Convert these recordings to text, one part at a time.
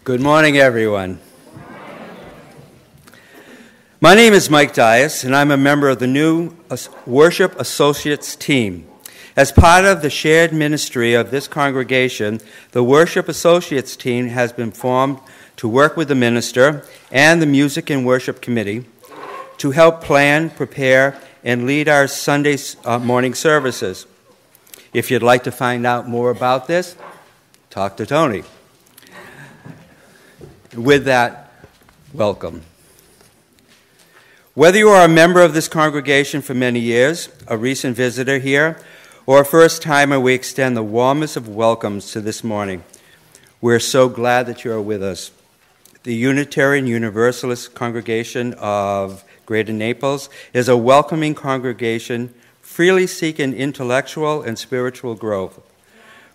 Good morning, everyone. My name is Mike Dias, and I'm a member of the new Worship Associates team. As part of the shared ministry of this congregation, the Worship Associates team has been formed to work with the minister and the Music and Worship Committee to help plan, prepare, and lead our Sunday morning services. If you'd like to find out more about this, talk to Tony. With that, welcome. Whether you are a member of this congregation for many years, a recent visitor here, or a first-timer, we extend the warmest of welcomes to this morning. We're so glad that you are with us. The Unitarian Universalist congregation of Greater Naples is a welcoming congregation, freely seeking intellectual and spiritual growth.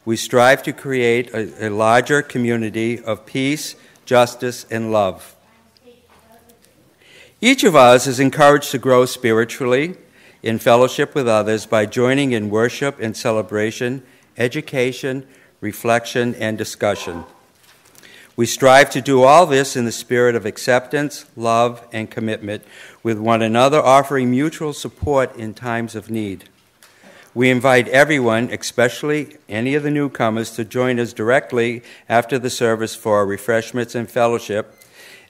We strive to create a larger community of peace, justice, and love. Each of us is encouraged to grow spiritually in fellowship with others by joining in worship and celebration, education, reflection, and discussion. We strive to do all this in the spirit of acceptance, love, and commitment with one another, offering mutual support in times of need. We invite everyone, especially any of the newcomers, to join us directly after the service for refreshments and fellowship,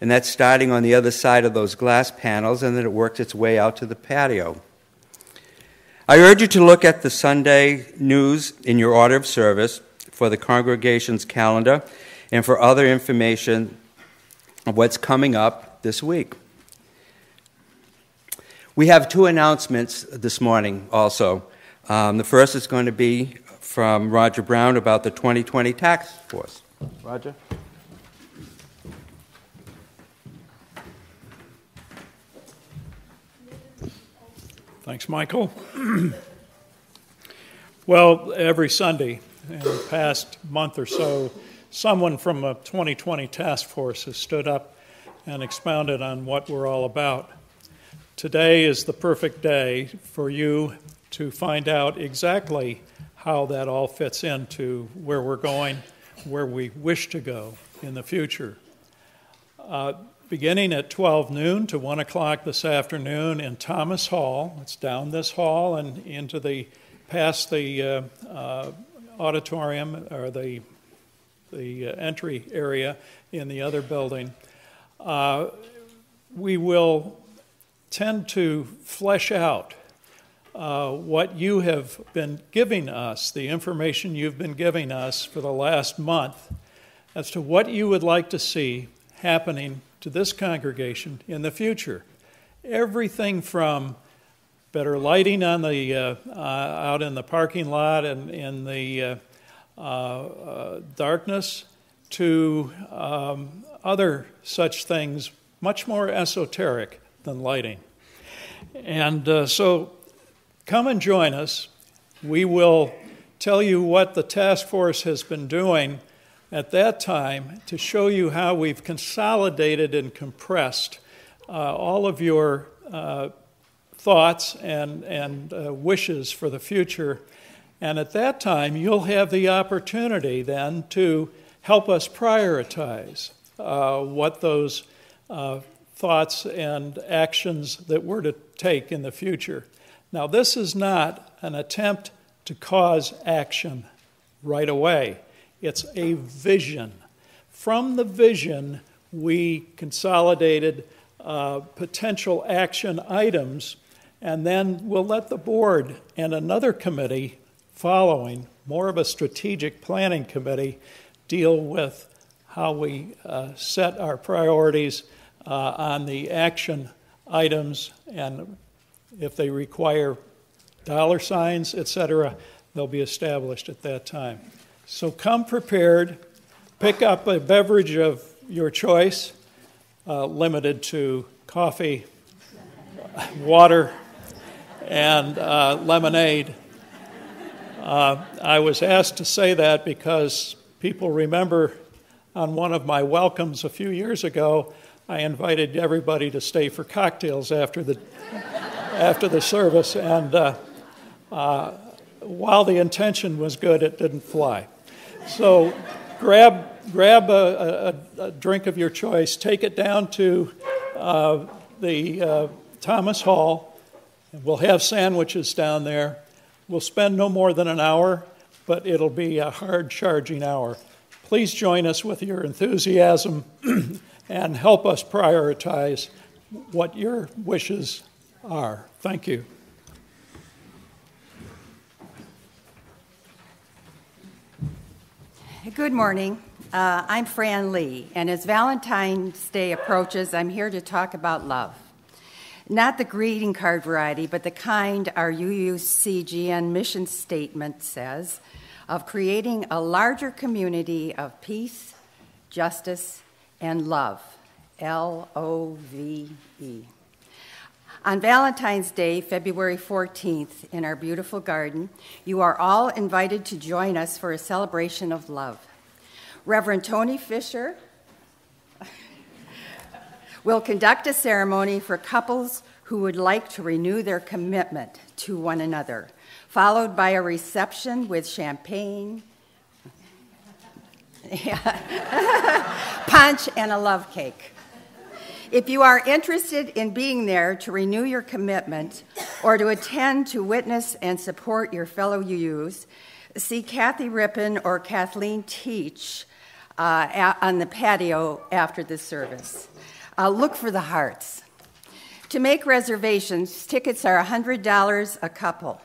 and that's starting on the other side of those glass panels, and then it works its way out to the patio. I urge you to look at the Sunday news in your order of service for the congregation's calendar and for other information of what's coming up this week. We have two announcements this morning also. The first is going to be from Roger Brown about the 2020 task force. Roger? Thanks, Michael. Well, every Sunday in the past month or so, someone from a 2020 task force has stood up and expounded on what we're all about. Today is the perfect day for you to find out exactly how that all fits into where we're going, where we wish to go in the future. Beginning at 12 noon to 1 o'clock this afternoon in Thomas Hall. It's down this hall and into past the auditorium or the entry area in the other building. We will tend to flesh out what you have been giving us, the information you've been giving us for the last month as to what you would like to see happening to this congregation in the future. Everything from better lighting on the out in the parking lot and in the darkness to other such things, much more esoteric than lighting. And so come and join us. We will tell you what the task force has been doing at that time to show you how we've consolidated and compressed all of your thoughts and wishes for the future. And at that time, you'll have the opportunity then to help us prioritize what those thoughts and actions that we're to take in the future. Now, this is not an attempt to cause action right away. It's a vision. From the vision, we consolidated potential action items, and then we'll let the board and another committee following, more of a strategic planning committee, deal with how we set our priorities on the action items, and if they require dollar signs, etc., they'll be established at that time. So come prepared, pick up a beverage of your choice, limited to coffee, water, and lemonade. I was asked to say that because people remember on one of my welcomes a few years ago, I invited everybody to stay for cocktails after the service, and while the intention was good, it didn't fly. So grab grab a drink of your choice, take it down to the Thomas Hall, and we'll have sandwiches down there. We'll spend no more than an hour, but it'll be a hard-charging hour. Please join us with your enthusiasm and help us prioritize what your wishes are. Thank you. Good morning. I'm Fran Lee, and as Valentine's Day approaches, I'm here to talk about love. Not the greeting card variety, but the kind our UUCGN mission statement says, of creating a larger community of peace, justice, and love. L-O-V-E. On Valentine's Day, February 14th, in our beautiful garden, you are all invited to join us for a celebration of love. Reverend Tony Fisher will conduct a ceremony for couples who would like to renew their commitment to one another, followed by a reception with champagne, punch, and a love cake. If you are interested in being there to renew your commitment or to attend to witness and support your fellow UUs, see Kathy Rippon or Kathleen Teach on the patio after the service. Look for the hearts. To make reservations, tickets are $100 a couple,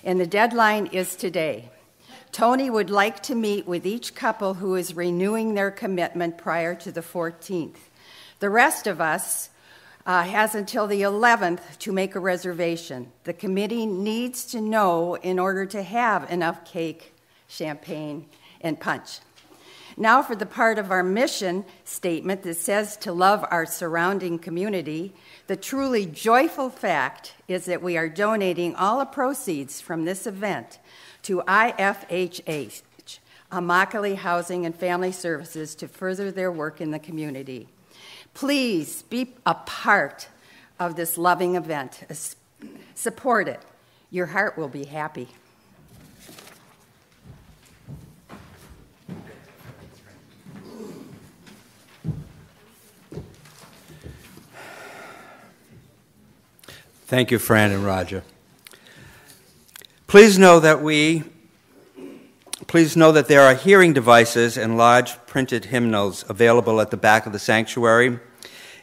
and the deadline is today. Tony would like to meet with each couple who is renewing their commitment prior to the 14th. The rest of us has until the 11th to make a reservation. The committee needs to know in order to have enough cake, champagne, and punch. Now for the part of our mission statement that says to love our surrounding community. The truly joyful fact is that we are donating all the proceeds from this event to IFHH, Immokalee Housing and Family Services, to further their work in the community. Please be a part of this loving event. Support it. Your heart will be happy. Thank you, Fran and Roger. Please know that there are hearing devices and large printed hymnals available at the back of the sanctuary,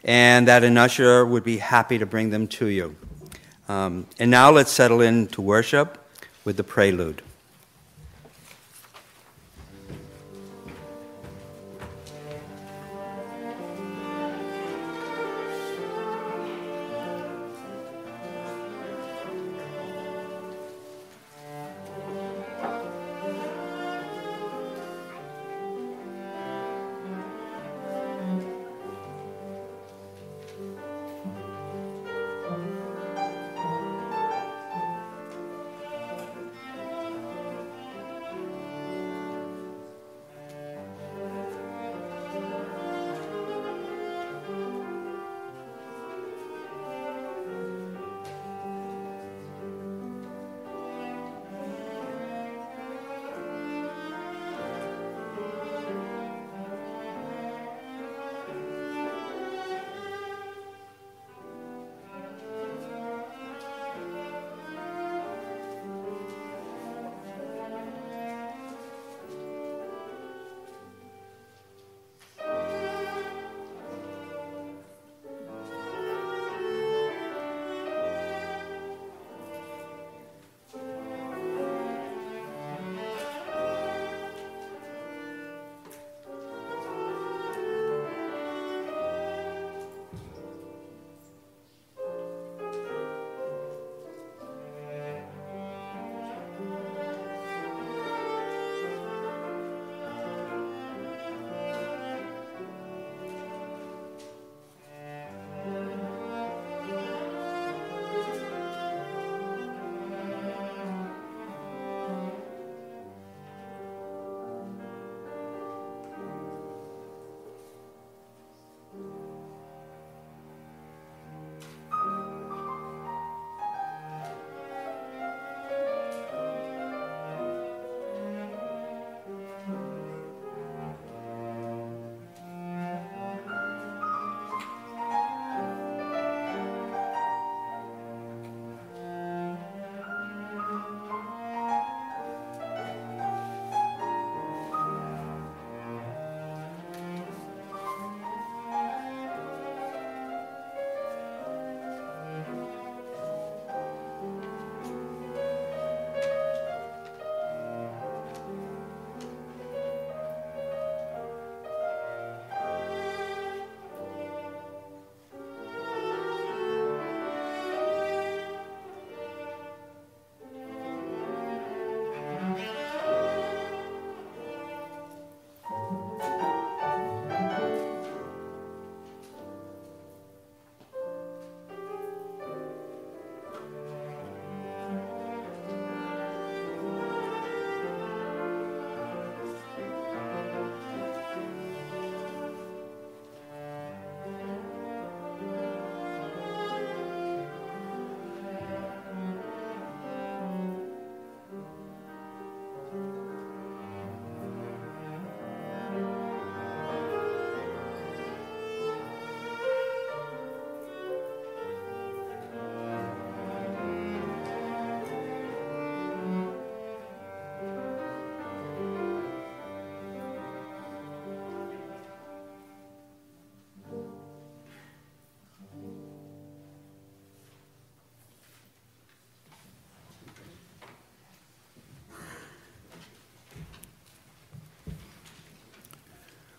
and that an usher would be happy to bring them to you. And now let's settle in to worship with the prelude.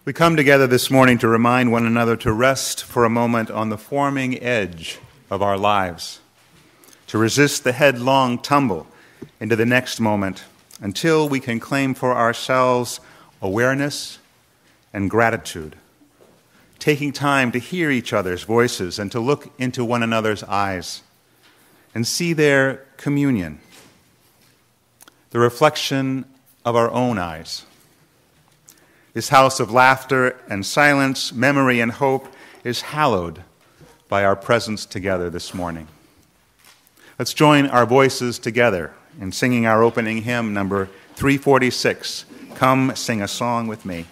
We come together this morning to remind one another to rest for a moment on the forming edge of our lives, to resist the headlong tumble into the next moment until we can claim for ourselves awareness and gratitude, taking time to hear each other's voices and to look into one another's eyes and see their communion, the reflection of our own eyes. This house of laughter and silence, memory and hope is hallowed by our presence together this morning. Let's join our voices together in singing our opening hymn, number 346, Come Sing a Song with Me.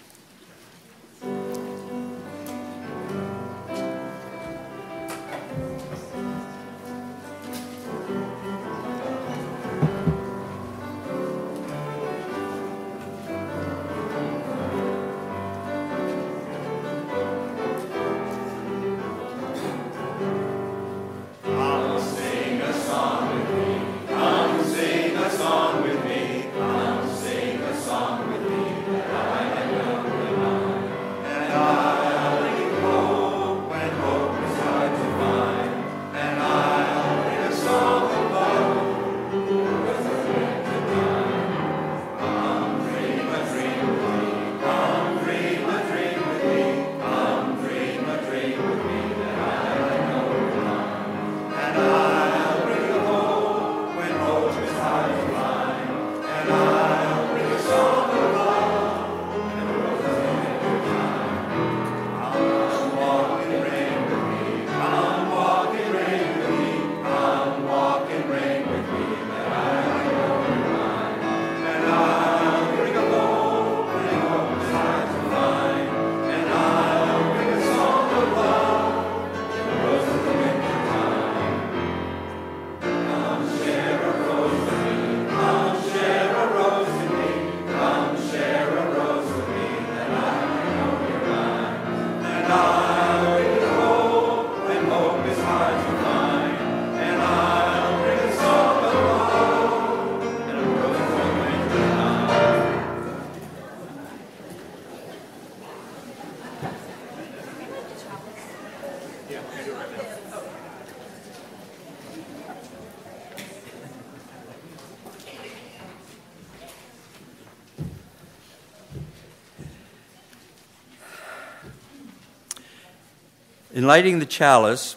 In lighting the chalice,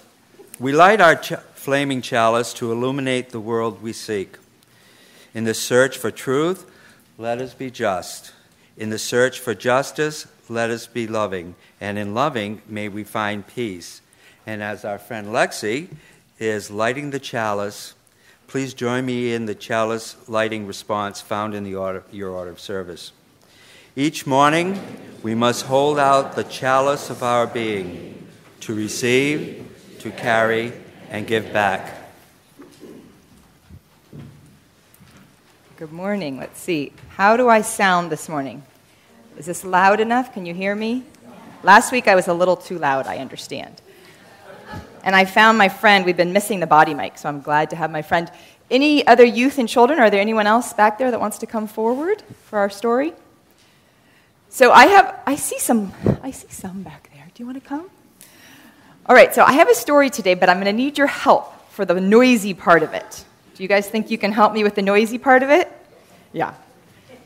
we light our flaming chalice to illuminate the world we seek. In the search for truth, let us be just. In the search for justice, let us be loving. And in loving, may we find peace. And as our friend Lexi is lighting the chalice, please join me in the chalice lighting response found in your order of service. Each morning, we must hold out the chalice of our being, to receive, to carry, and give back. Good morning. Let's see. How do I sound this morning? Is this loud enough? Can you hear me? Last week I was a little too loud, I understand. And I found my friend. We've been missing the body mic, so I'm glad to have my friend. Any other youth and children? Are there anyone else back there that wants to come forward for our story? So I see some back there. Do you want to come? All right, so I have a story today, but I'm going to need your help for the noisy part of it. Do you guys think you can help me with the noisy part of it? Yeah.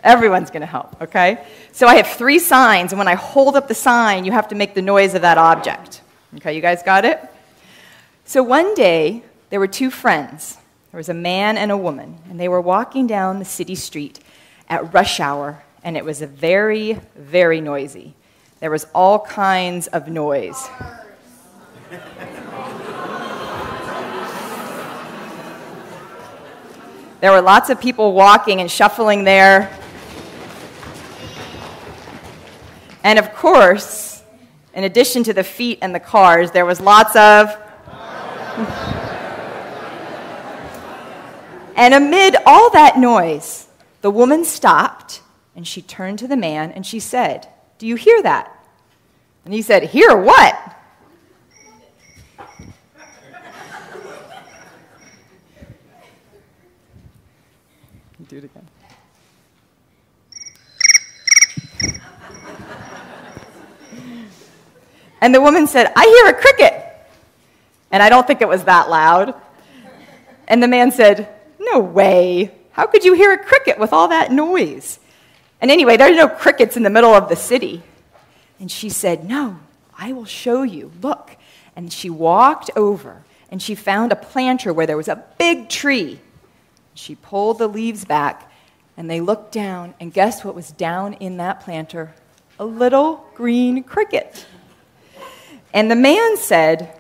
Everyone's going to help, okay? So I have 3 signs, and when I hold up the sign, you have to make the noise of that object. Okay, you guys got it? So one day, there were 2 friends. There was a man and a woman, and they were walking down the city street at rush hour, and it was very, very noisy. There was all kinds of noise. There were lots of people walking and shuffling there. And of course, in addition to the feet and the cars, there was lots of... And amid all that noise, the woman stopped, and she turned to the man, and she said, "Do you hear that?" And he said, "Hear what?" Do it again. And the woman said, I hear a cricket. And I don't think it was that loud. And the man said, no way. How could you hear a cricket with all that noise? And anyway, there are no crickets in the middle of the city. And she said, no, I will show you. Look. And she walked over, and she found a planter where there was a big tree. She pulled the leaves back, and they looked down, and guess what was down in that planter? A little green cricket. And the man said,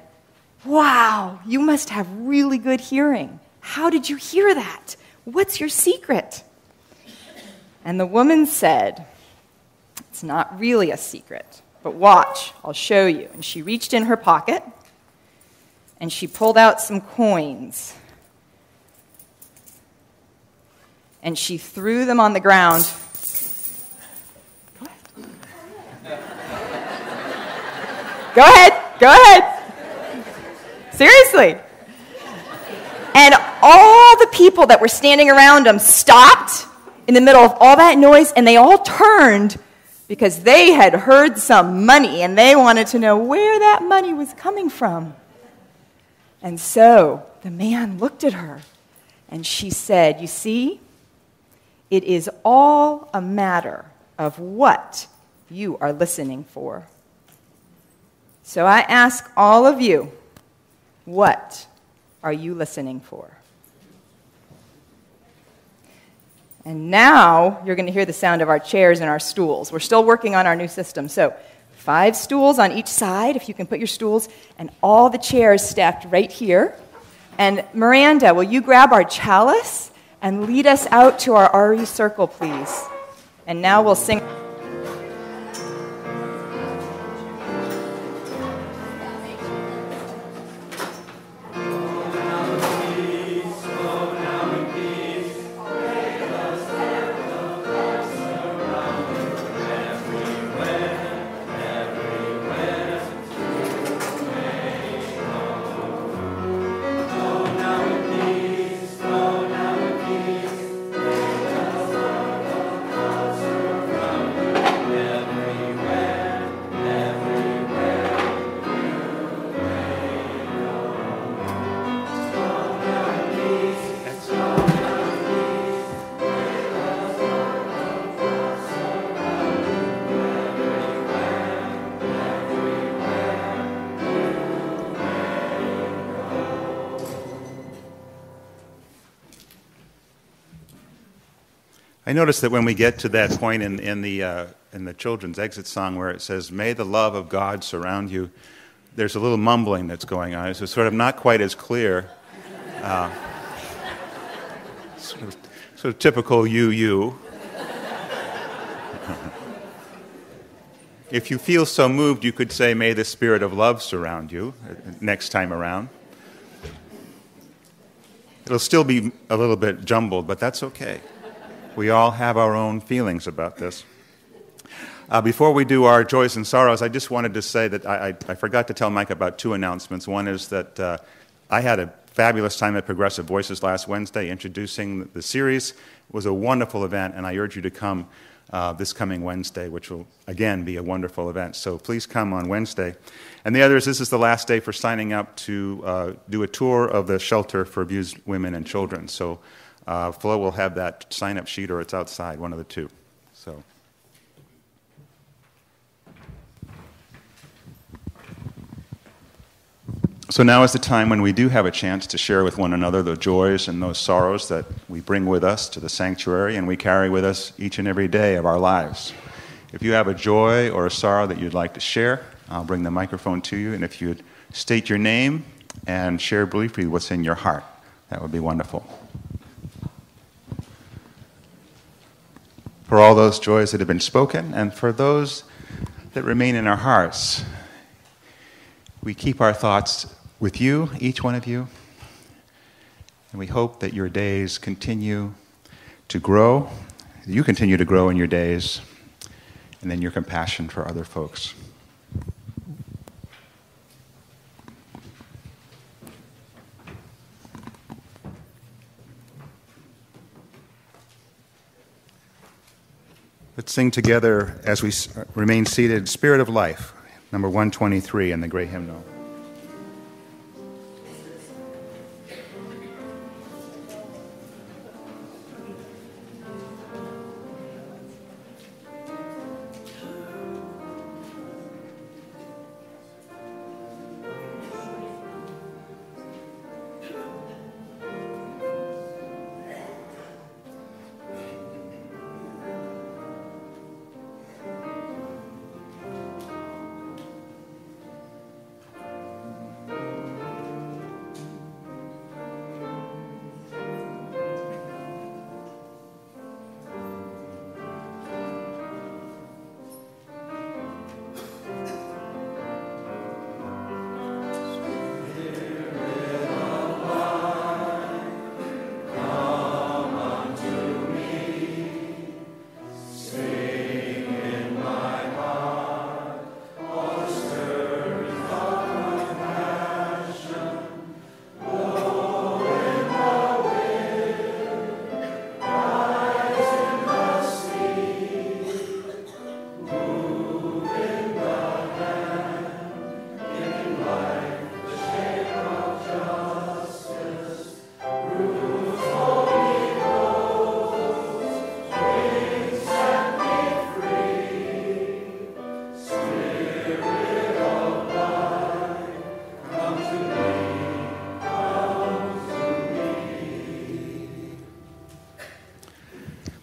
wow, you must have really good hearing. How did you hear that? What's your secret? And the woman said, it's not really a secret, but watch, I'll show you. And she reached in her pocket, and she pulled out some coins. And she threw them on the ground. Go ahead. Seriously. And all the people that were standing around them stopped in the middle of all that noise, and they all turned because they had heard some money, and they wanted to know where that money was coming from. And so the man looked at her, and she said, you see, it is all a matter of what you are listening for. So I ask all of you, what are you listening for? And now you're going to hear the sound of our chairs and our stools. We're still working on our new system. So 5 stools on each side, if you can put your stools, and all the chairs stacked right here. And Miranda, will you grab our chalice and lead us out to our RE circle, please? And now we'll sing. I noticed that when we get to that point in the children's exit song where it says, "May the love of God surround you," there's a little mumbling that's going on. It's sort of not quite as clear. Sort of typical you. If you feel so moved, you could say, "May the spirit of love surround you," next time around. It'll still be a little bit jumbled, but that's okay. We all have our own feelings about this. Before we do our joys and sorrows, I just wanted to say that I forgot to tell Mike about 2 announcements. One is that I had a fabulous time at Progressive Voices last Wednesday introducing the series. It was a wonderful event, and I urge you to come this coming Wednesday, which will, again, be a wonderful event. So please come on Wednesday. And the other is this is the last day for signing up to do a tour of the shelter for abused women and children. So Flo will have that sign-up sheet, or it's outside, one of the two. So now is the time when we do have a chance to share with one another the joys and those sorrows that we bring with us to the sanctuary and we carry with us each and every day of our lives. If you have a joy or a sorrow that you'd like to share, I'll bring the microphone to you, and if you'd state your name and share briefly what's in your heart, that would be wonderful. For all those joys that have been spoken, and for those that remain in our hearts, we keep our thoughts with you, each one of you, and we hope that your days continue to grow, you continue to grow in your days, and then your compassion for other folks. Let's sing together as we remain seated, "Spirit of Life," number 123 in the Great Hymnal.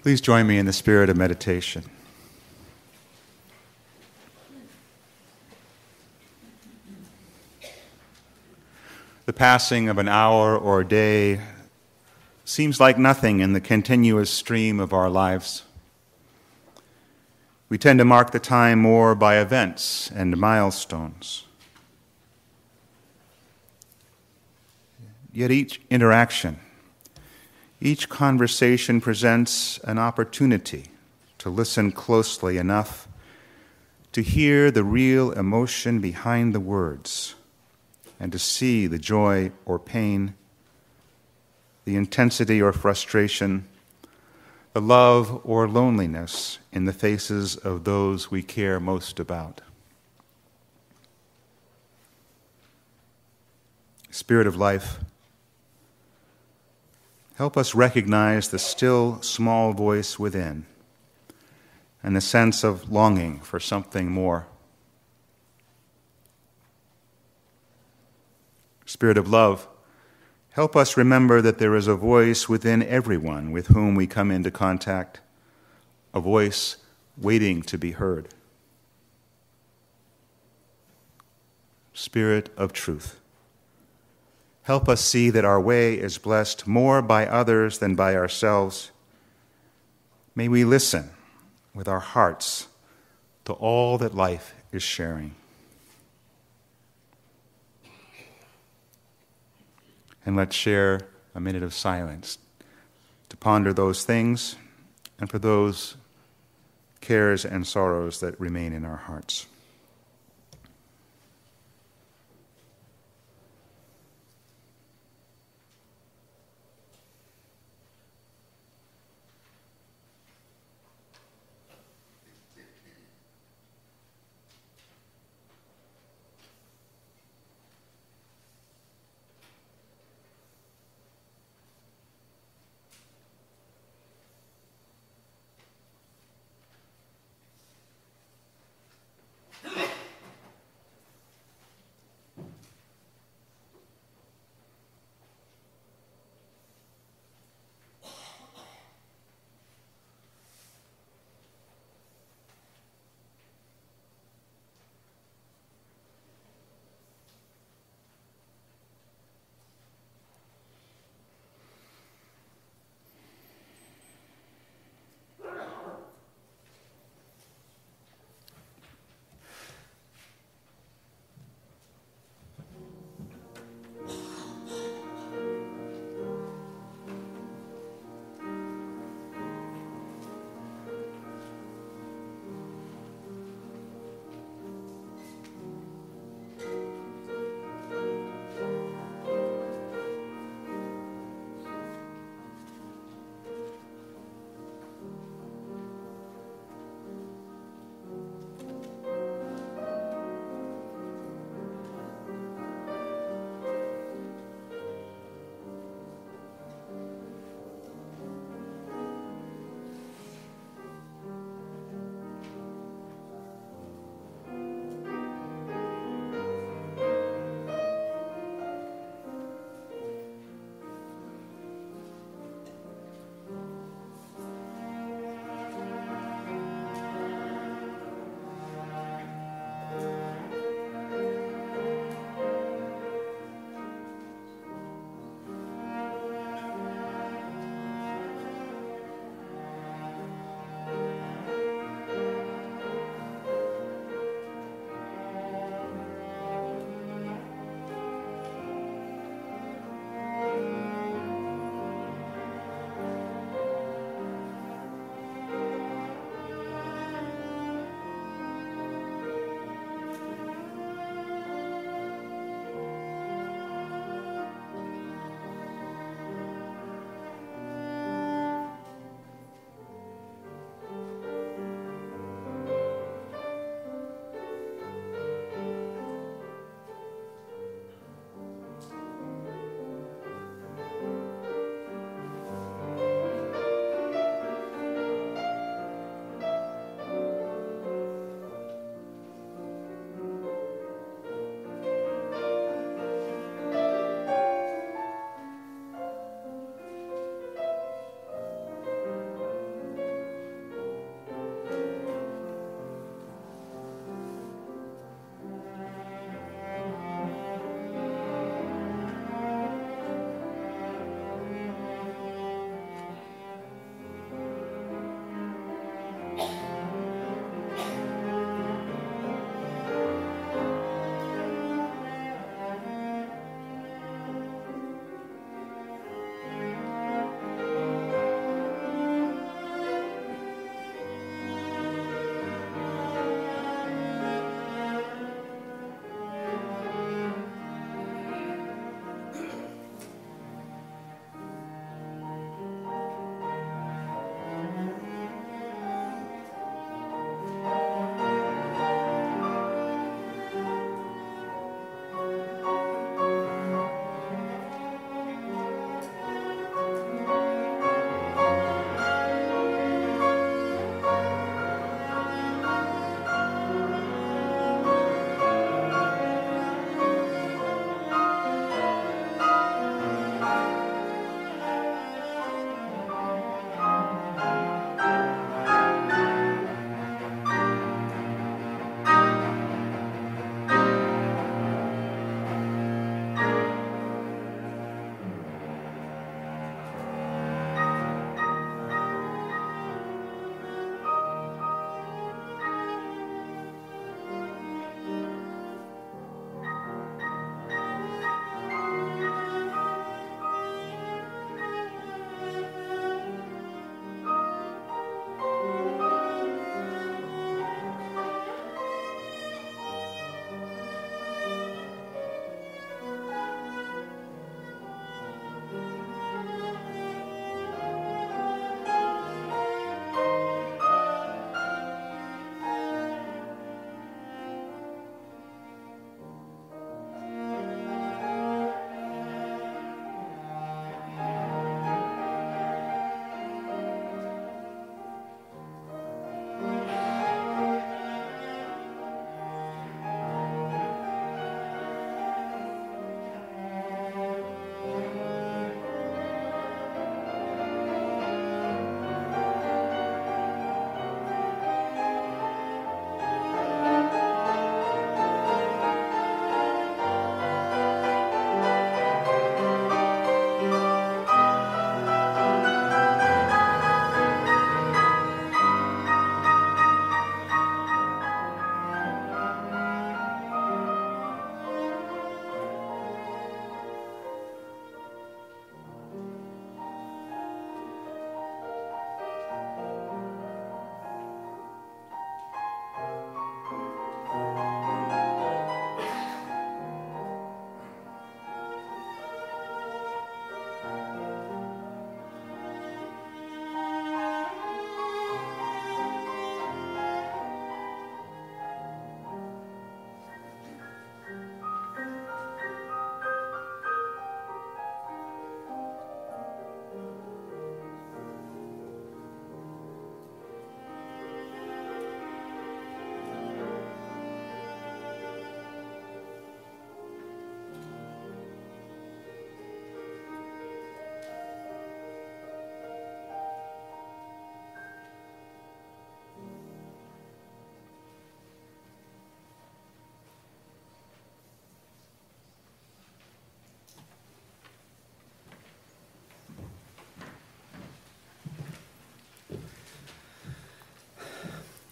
Please join me in the spirit of meditation. The passing of an hour or a day seems like nothing in the continuous stream of our lives. We tend to mark the time more by events and milestones. Yet each interaction, each conversation presents an opportunity to listen closely enough to hear the real emotion behind the words and to see the joy or pain, the intensity or frustration, the love or loneliness in the faces of those we care most about. Spirit of life, help us recognize the still, small voice within and the sense of longing for something more. Spirit of love, help us remember that there is a voice within everyone with whom we come into contact, a voice waiting to be heard. Spirit of truth, help us see that our way is blessed more by others than by ourselves. May we listen with our hearts to all that life is sharing. And let's share a minute of silence to ponder those things and for those cares and sorrows that remain in our hearts.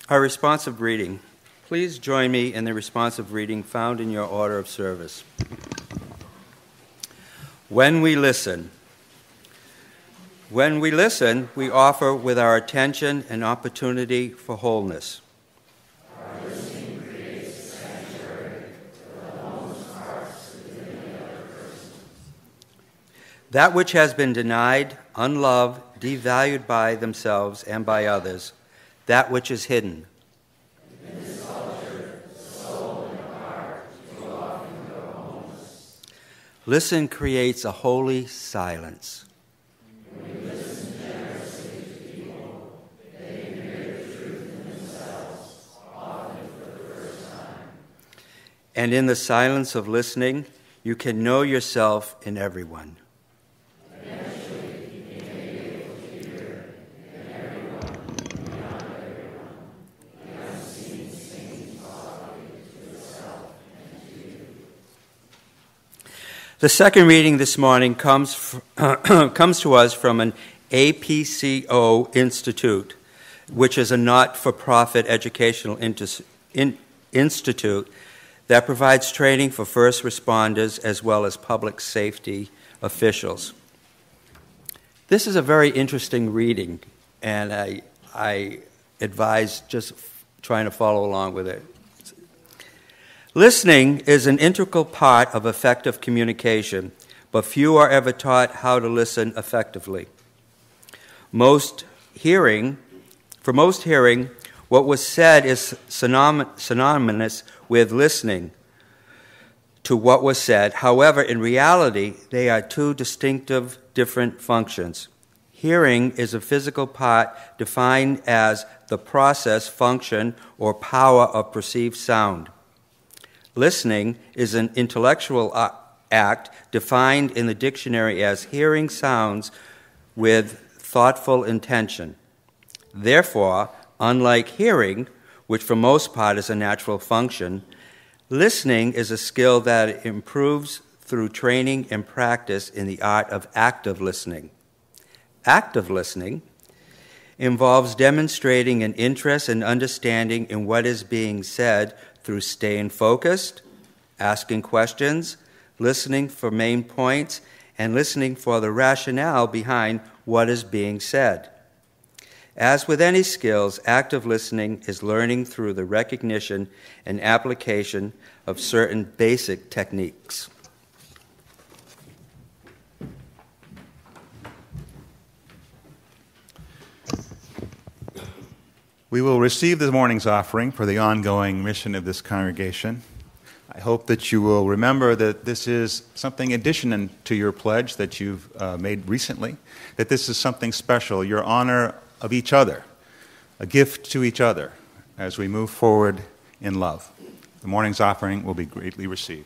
Our responsive reading. Please join me in the responsive reading found in your order of service. When we listen. When we listen, we offer with our attention an opportunity for wholeness. Our listening creates a sanctuary for the homeless hearts within the other person. That which has been denied, unloved, devalued by themselves and by others, that which is hidden. In this culture, the soul and the heart too often go homeless. Listen creates a holy silence. When we listen generously to people, they can hear the truth in themselves, often for the first time. And in the silence of listening, you can know yourself in everyone. Eventually, you may be able to hear in everyone, beyond everyone, the unseen singing softly to itself and to you. The second reading this morning comes to us from an APCO Institute, which is a not-for-profit educational institute that provides training for first responders as well as public safety officials. This is a very interesting reading, and I advise just trying to follow along with it. Listening is an integral part of effective communication, but few are ever taught how to listen effectively. For most hearing, what was said is synonymous with listening to what was said. However, in reality, they are two distinctive, different functions. Hearing is a physical part defined as the process, function, or power of perceived sound. Listening is an intellectual act defined in the dictionary as hearing sounds with thoughtful intention. Therefore, unlike hearing, which for most part is a natural function, listening is a skill that improves through training and practice in the art of active listening. Active listening involves demonstrating an interest and understanding in what is being said through staying focused, asking questions, listening for main points, and listening for the rationale behind what is being said. As with any skills, active listening is learning through the recognition and application of certain basic techniques. We will receive this morning's offering for the ongoing mission of this congregation. I hope that you will remember that this is something addition to your pledge that you've made recently, that this is something special, your honor of each other, a gift to each other as we move forward in love. The morning's offering will be greatly received.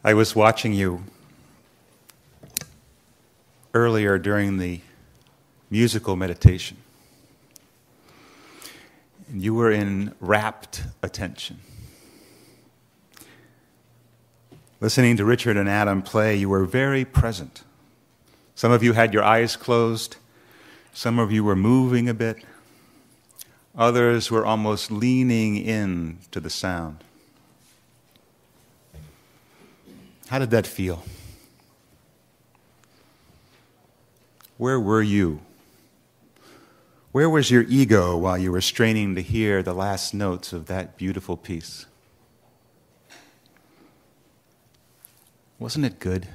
I was watching you earlier during the musical meditation. And you were in rapt attention. Listening to Richard and Adam play, you were very present. Some of you had your eyes closed. Some of you were moving a bit. Others were almost leaning in to the sound. How did that feel? Where were you? Where was your ego while you were straining to hear the last notes of that beautiful piece? Wasn't it good?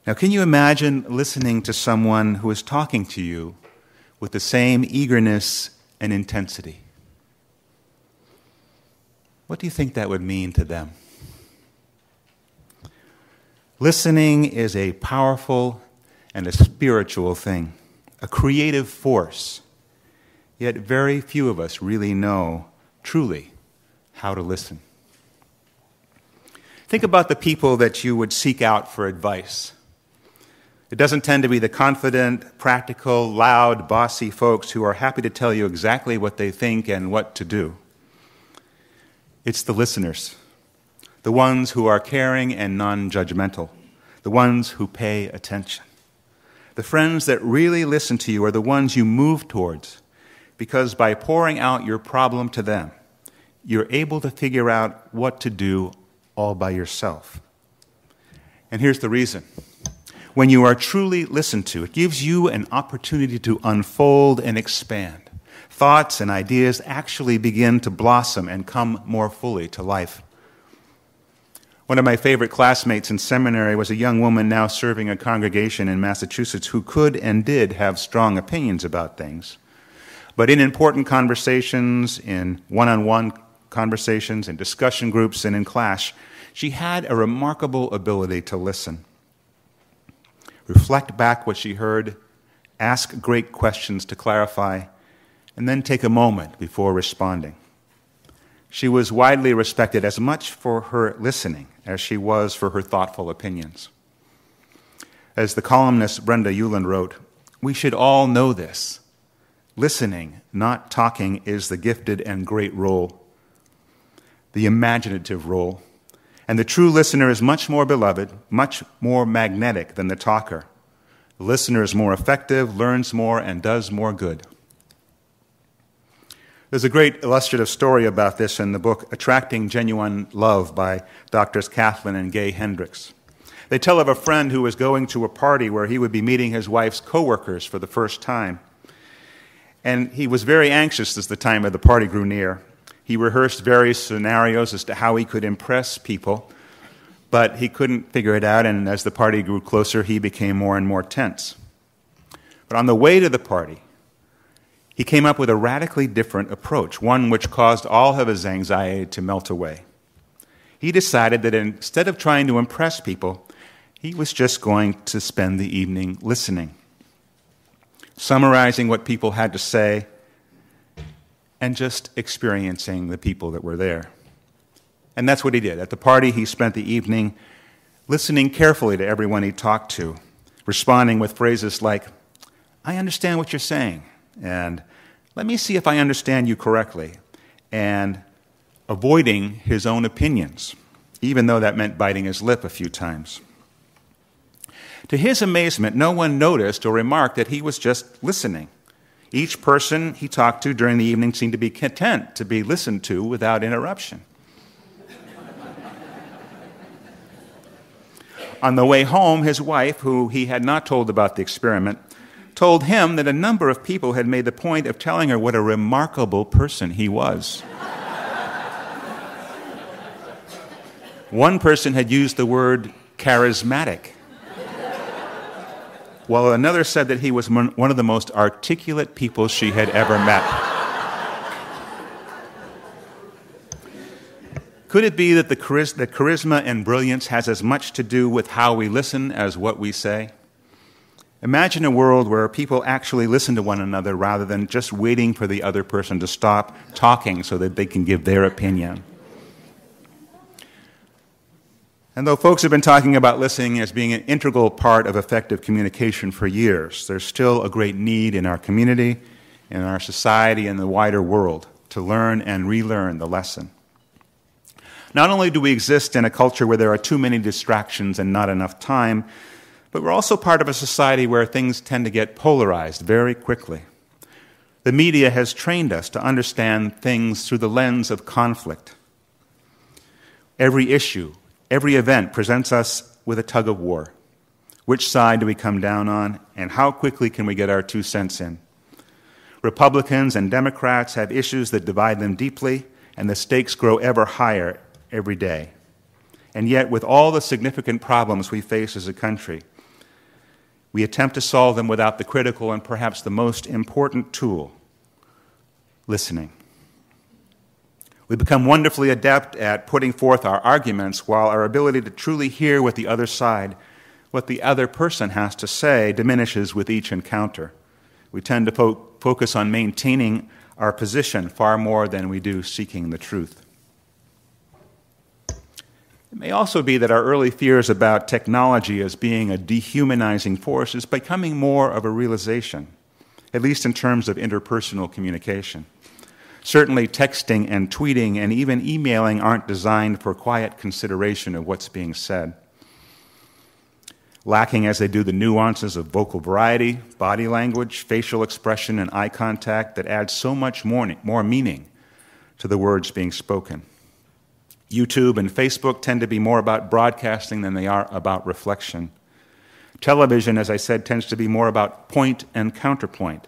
Now, can you imagine listening to someone who is talking to you with the same eagerness and intensity? What do you think that would mean to them? Listening is a powerful and a spiritual thing, a creative force. Yet very few of us really know truly how to listen. Think about the people that you would seek out for advice. It doesn't tend to be the confident, practical, loud, bossy folks who are happy to tell you exactly what they think and what to do. It's the listeners, the ones who are caring and non-judgmental, the ones who pay attention. The friends that really listen to you are the ones you move towards, because by pouring out your problem to them, you're able to figure out what to do all by yourself. And here's the reason. When you are truly listened to, it gives you an opportunity to unfold and expand. Thoughts and ideas actually begin to blossom and come more fully to life. One of my favorite classmates in seminary was a young woman now serving a congregation in Massachusetts who could and did have strong opinions about things. But in important conversations, in one-on-one conversations, in discussion groups, and in class, she had a remarkable ability to listen. Reflect back what she heard, ask great questions to clarify, and then take a moment before responding. She was widely respected as much for her listening as she was for her thoughtful opinions. As the columnist Brenda Uland wrote, "We should all know this. Listening, not talking, is the gifted and great role, the imaginative role. And the true listener is much more beloved, much more magnetic than the talker. The listener is more effective, learns more, and does more good." There's a great illustrative story about this in the book Attracting Genuine Love by Drs. Kathleen and Gay Hendricks. They tell of a friend who was going to a party where he would be meeting his wife's coworkers for the first time. And he was very anxious as the time of the party grew near. He rehearsed various scenarios as to how he could impress people, but he couldn't figure it out, and as the party grew closer, he became more and more tense. But on the way to the party, he came up with a radically different approach, one which caused all of his anxiety to melt away. He decided that instead of trying to impress people, he was just going to spend the evening listening, summarizing what people had to say, and just experiencing the people that were there. And that's what he did. At the party, he spent the evening listening carefully to everyone he talked to, responding with phrases like, "I understand what you're saying," and "let me see if I understand you correctly," and avoiding his own opinions, even though that meant biting his lip a few times. To his amazement, no one noticed or remarked that he was just listening. Each person he talked to during the evening seemed to be content to be listened to without interruption. On the way home, his wife, who he had not told about the experiment, told him that a number of people had made the point of telling her what a remarkable person he was. One person had used the word charismatic, while another said that he was one of the most articulate people she had ever met. Could it be that the charisma and brilliance has as much to do with how we listen as what we say? Imagine a world where people actually listen to one another rather than just waiting for the other person to stop talking so that they can give their opinion. And though folks have been talking about listening as being an integral part of effective communication for years, there's still a great need in our community, in our society, and the wider world to learn and relearn the lesson. Not only do we exist in a culture where there are too many distractions and not enough time, but we're also part of a society where things tend to get polarized very quickly. The media has trained us to understand things through the lens of conflict. Every issue, every event presents us with a tug of war. Which side do we come down on, and how quickly can we get our 2 cents in? Republicans and Democrats have issues that divide them deeply, and the stakes grow ever higher every day. And yet, with all the significant problems we face as a country, we attempt to solve them without the critical and perhaps the most important tool, listening. We become wonderfully adept at putting forth our arguments, while our ability to truly hear what the other side, what the other person has to say, diminishes with each encounter. We tend to focus on maintaining our position far more than we do seeking the truth. It may also be that our early fears about technology as being a dehumanizing force is becoming more of a realization, at least in terms of interpersonal communication. Certainly texting and tweeting and even emailing aren't designed for quiet consideration of what's being said. Lacking as they do the nuances of vocal variety, body language, facial expression, and eye contact that add so much more meaning to the words being spoken. YouTube and Facebook tend to be more about broadcasting than they are about reflection. Television, as I said, tends to be more about point and counterpoint.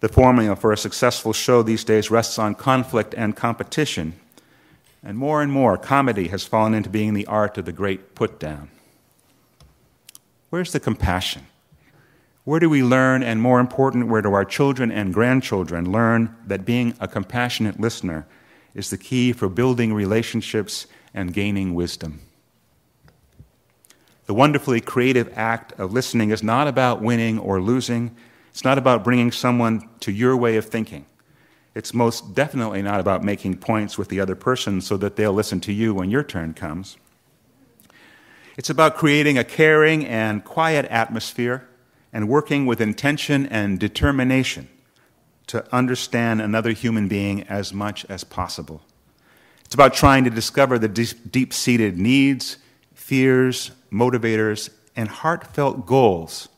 The formula for a successful show these days rests on conflict and competition, and more, comedy has fallen into being the art of the great put-down. Where's the compassion? Where do we learn, and more important, where do our children and grandchildren learn that being a compassionate listener is the key for building relationships and gaining wisdom? The wonderfully creative act of listening is not about winning or losing. It's not about bringing someone to your way of thinking. It's most definitely not about making points with the other person so that they'll listen to you when your turn comes. It's about creating a caring and quiet atmosphere and working with intention and determination to understand another human being as much as possible. It's about trying to discover the deep-seated needs, fears, motivators, and heartfelt goals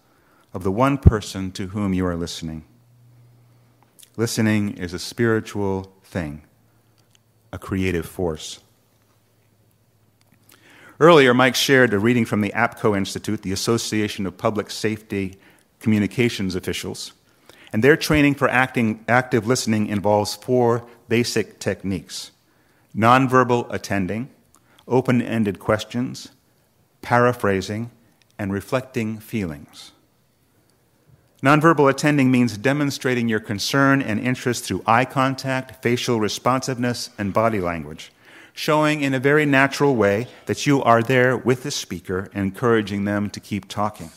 of the one person to whom you are listening. Listening is a spiritual thing, a creative force. Earlier, Mike shared a reading from the APCO Institute, the Association of Public Safety Communications Officials, and their training for active listening involves 4 basic techniques: nonverbal attending, open-ended questions, paraphrasing, and reflecting feelings. Nonverbal attending means demonstrating your concern and interest through eye contact, facial responsiveness, and body language, showing in a very natural way that you are there with the speaker, encouraging them to keep talking.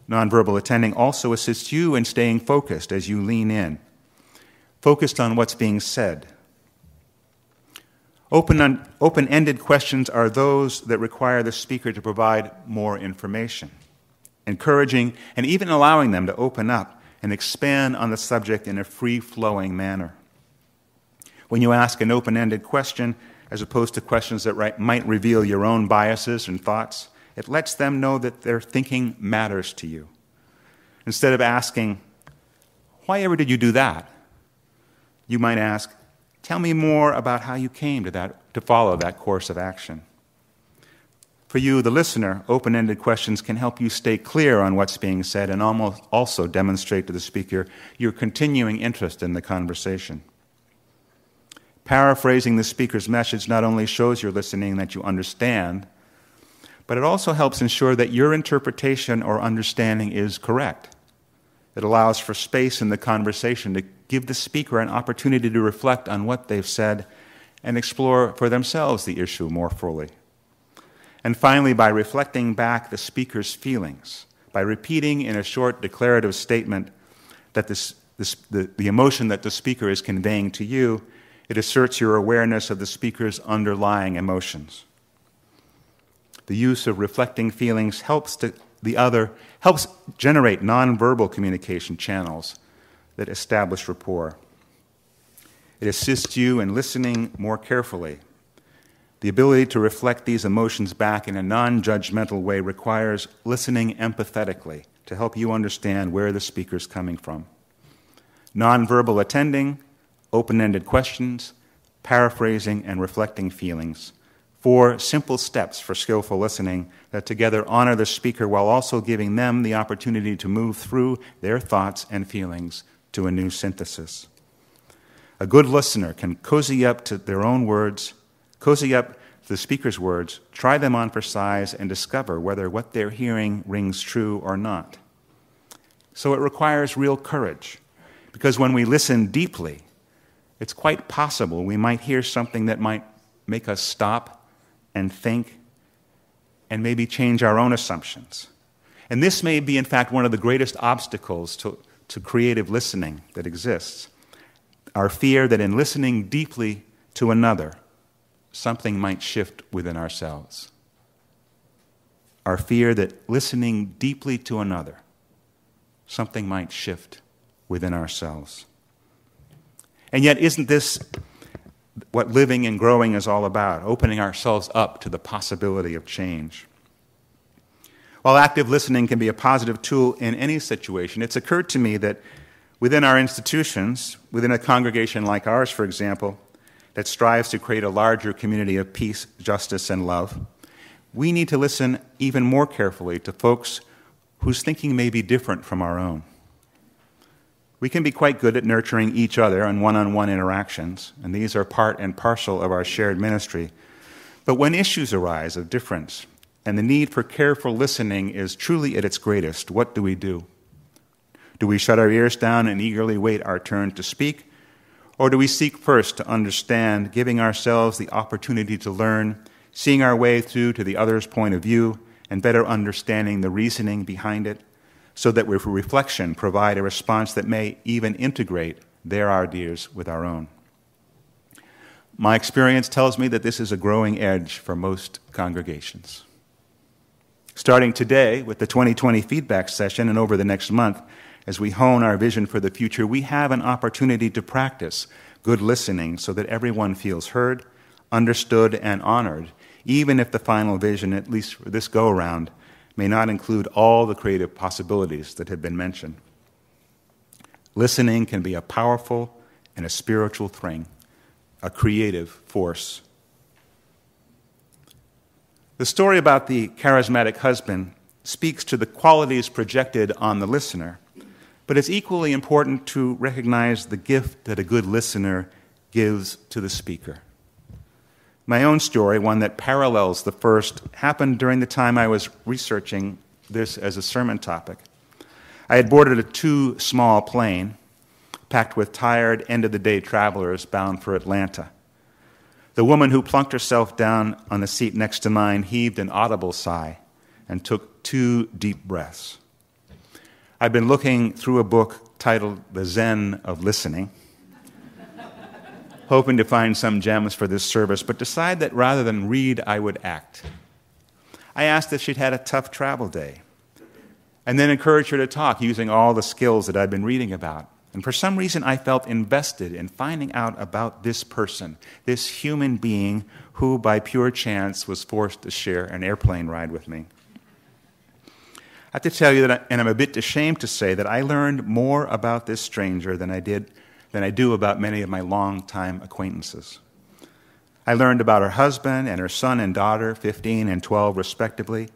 Nonverbal attending also assists you in staying focused as you lean in, focused on what's being said. Open-ended questions are those that require the speaker to provide more information, encouraging and even allowing them to open up and expand on the subject in a free-flowing manner. When you ask an open-ended question, as opposed to questions that might reveal your own biases and thoughts, it lets them know that their thinking matters to you. Instead of asking, "Why ever did you do that?" you might ask, "Tell me more about how you came to follow that course of action." For you, the listener, open-ended questions can help you stay clear on what's being said and also demonstrate to the speaker your continuing interest in the conversation. Paraphrasing the speaker's message not only shows you're listening that you understand, but it also helps ensure that your interpretation or understanding is correct. It allows for space in the conversation to give the speaker an opportunity to reflect on what they've said and explore for themselves the issue more fully. And finally, by reflecting back the speaker's feelings, by repeating in a short declarative statement that the emotion that the speaker is conveying to you, it asserts your awareness of the speaker's underlying emotions. The use of reflecting feelings helps generate nonverbal communication channels that establish rapport. It assists you in listening more carefully. The ability to reflect these emotions back in a non-judgmental way requires listening empathetically to help you understand where the speaker's coming from. Nonverbal attending, open-ended questions, paraphrasing, and reflecting feelings. 4 simple steps for skillful listening that together honor the speaker while also giving them the opportunity to move through their thoughts and feelings to a new synthesis. A good listener can cozy up to their own words, cozy up to the speaker's words, try them on for size, and discover whether what they're hearing rings true or not. So it requires real courage, because when we listen deeply, it's quite possible we might hear something that might make us stop and think and maybe change our own assumptions. And this may be, in fact, one of the greatest obstacles to creative listening that exists. Our fear that in listening deeply to another, something might shift within ourselves. Our fear that listening deeply to another, something might shift within ourselves. And yet, isn't this what living and growing is all about? Opening ourselves up to the possibility of change. While active listening can be a positive tool in any situation, it's occurred to me that within our institutions, within a congregation like ours, for example, that strives to create a larger community of peace, justice, and love, we need to listen even more carefully to folks whose thinking may be different from our own. We can be quite good at nurturing each other in one-on-one interactions, and these are part and parcel of our shared ministry. But when issues arise of difference, and the need for careful listening is truly at its greatest, what do? Do we shut our ears down and eagerly wait our turn to speak? Or do we seek first to understand, giving ourselves the opportunity to learn, seeing our way through to the other's point of view, and better understanding the reasoning behind it, so that with reflection provide a response that may even integrate their ideas with our own? My experience tells me that this is a growing edge for most congregations. Starting today with the 2020 feedback session and over the next month, as we hone our vision for the future, we have an opportunity to practice good listening so that everyone feels heard, understood, and honored, even if the final vision, at least for this go-around, may not include all the creative possibilities that have been mentioned. Listening can be a powerful and a spiritual thing, a creative force. The story about the charismatic husband speaks to the qualities projected on the listener, but it's equally important to recognize the gift that a good listener gives to the speaker. My own story, one that parallels the first, happened during the time I was researching this as a sermon topic. I had boarded a too small plane, packed with tired, end-of-the-day travelers bound for Atlanta. The woman who plunked herself down on the seat next to mine heaved an audible sigh and took 2 deep breaths. I'd been looking through a book titled The Zen of Listening, hoping to find some gems for this service, but decided that rather than read, I would act. I asked if she'd had a tough travel day, and then encouraged her to talk using all the skills that I'd been reading about. And for some reason, I felt invested in finding out about this person, this human being who, by pure chance, was forced to share an airplane ride with me. I have to tell you that, and I'm a bit ashamed to say, that I learned more about this stranger than I do about many of my longtime acquaintances. I learned about her husband and her son and daughter, 15 and 12 respectively.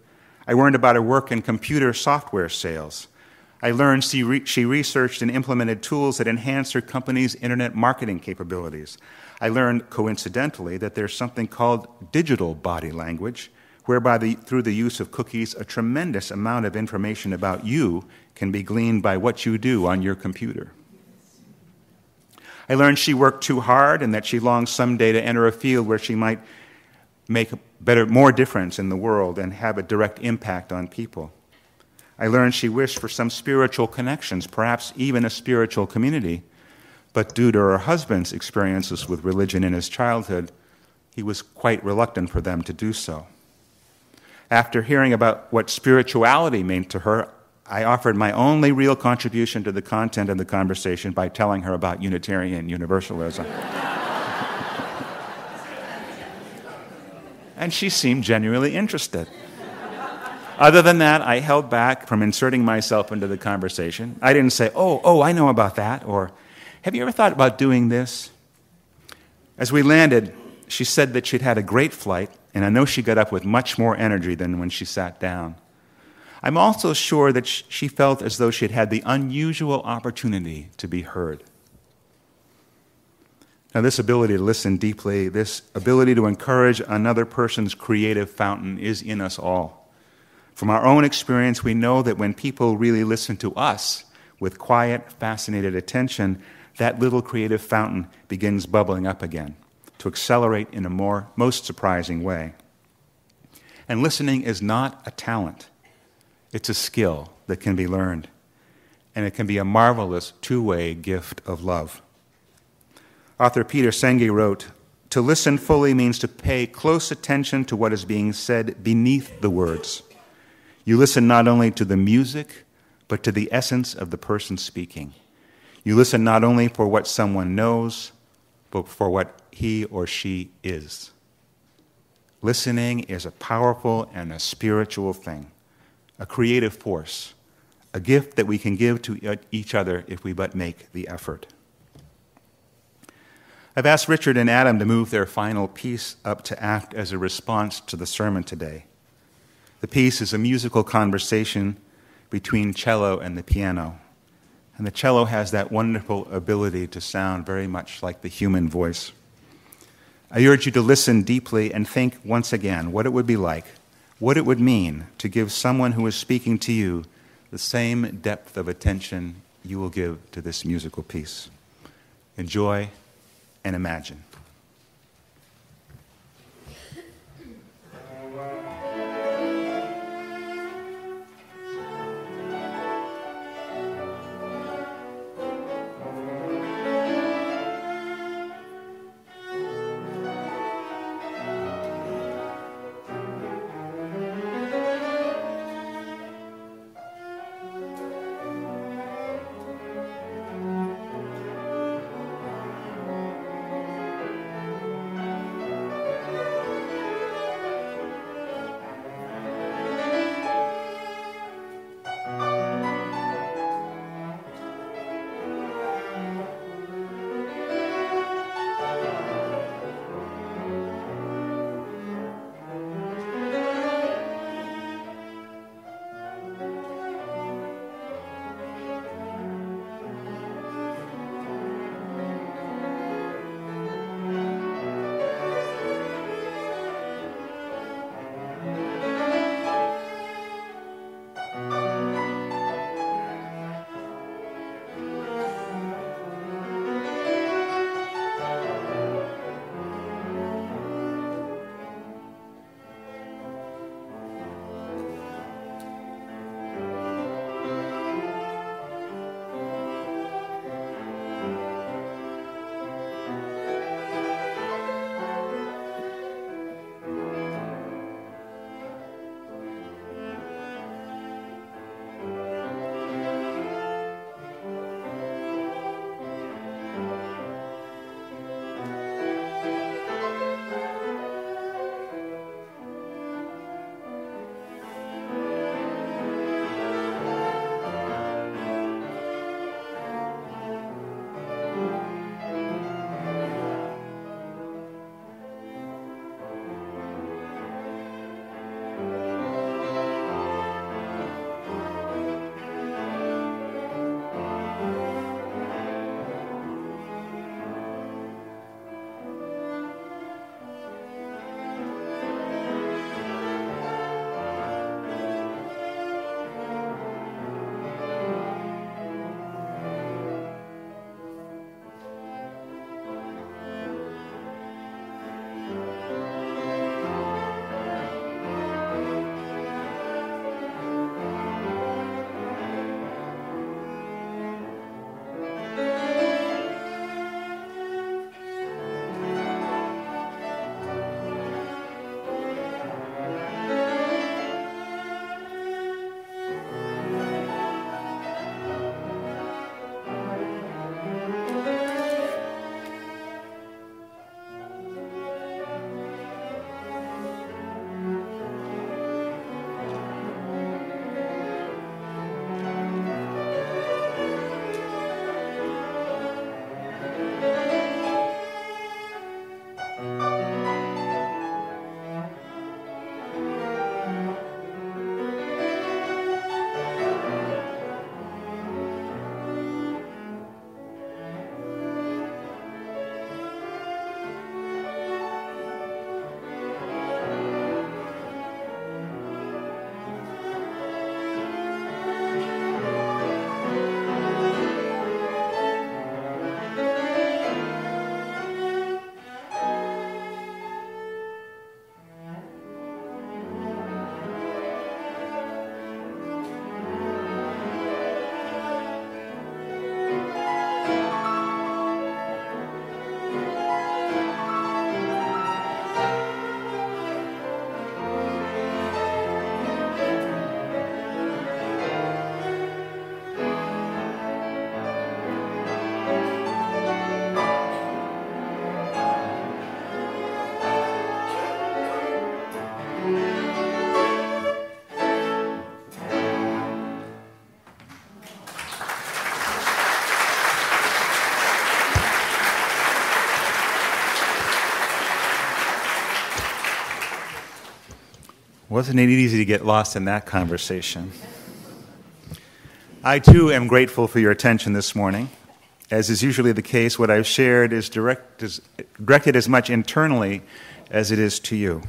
I learned about her work in computer software sales. I learned she researched and implemented tools that enhanced her company's internet marketing capabilities. I learned, coincidentally, that there's something called digital body language, whereby through the use of cookies, a tremendous amount of information about you can be gleaned by what you do on your computer. I learned she worked too hard and that she longed someday to enter a field where she might make more difference in the world and have a direct impact on people. I learned she wished for some spiritual connections, perhaps even a spiritual community, but due to her husband's experiences with religion in his childhood, he was quite reluctant for them to do so. After hearing about what spirituality meant to her, I offered my only real contribution to the content of the conversation by telling her about Unitarian Universalism. And she seemed genuinely interested. Other than that, I held back from inserting myself into the conversation. I didn't say, oh, I know about that, or have you ever thought about doing this? As we landed, she said that she'd had a great flight, and I know she got up with much more energy than when she sat down. I'm also sure that she felt as though she had had the unusual opportunity to be heard. Now, this ability to listen deeply, this ability to encourage another person's creative fountain is in us all. From our own experience, we know that when people really listen to us with quiet, fascinated attention, that little creative fountain begins bubbling up again to accelerate in a most surprising way. And listening is not a talent. It's a skill that can be learned, and it can be a marvelous two-way gift of love. Author Peter Senge wrote, "To listen fully means to pay close attention to what is being said beneath the words. You listen not only to the music, but to the essence of the person speaking. You listen not only for what someone knows, but for what he or she is." Listening is a powerful and a spiritual thing, a creative force, a gift that we can give to each other if we but make the effort. I've asked Richard and Adam to move their final piece up to act as a response to the sermon today. The piece is a musical conversation between cello and the piano, and the cello has that wonderful ability to sound very much like the human voice. I urge you to listen deeply and think once again what it would be like, what it would mean to give someone who is speaking to you the same depth of attention you will give to this musical piece. Enjoy and imagine. Wasn't it easy to get lost in that conversation? I, too, am grateful for your attention this morning. As is usually the case, what I've shared is directed as much internally as it is to you.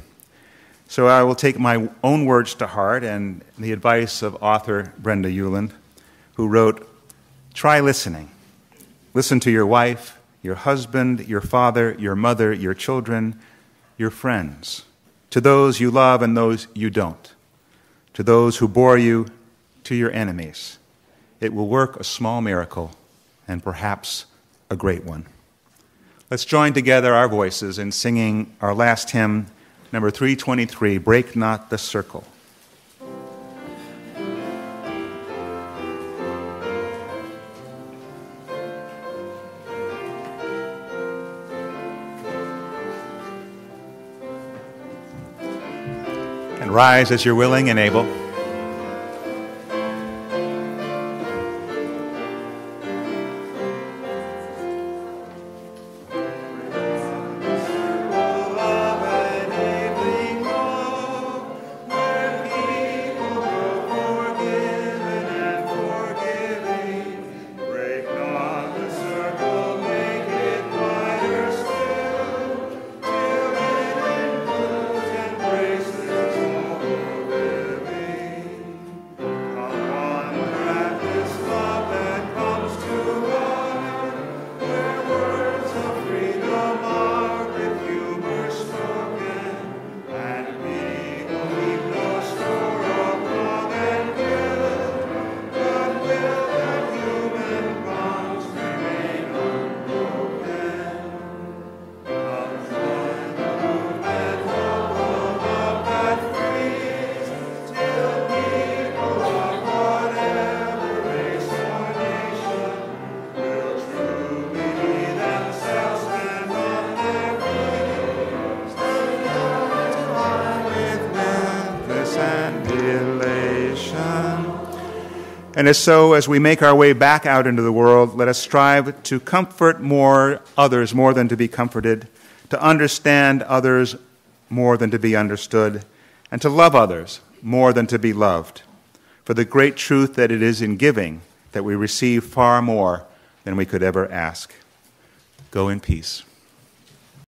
So I will take my own words to heart and the advice of author Brenda Euland, who wrote, "Try listening. Listen to your wife, your husband, your father, your mother, your children, your friends, to those you love and those you don't, to those who bore you, to your enemies. It will work a small miracle and perhaps a great one." Let's join together our voices in singing our last hymn, number 323, "Break Not the Circle." And rise as you're willing and able. And so, as we make our way back out into the world, let us strive to comfort others more than to be comforted, to understand others more than to be understood, and to love others more than to be loved. For the great truth that it is in giving that we receive far more than we could ever ask. Go in peace.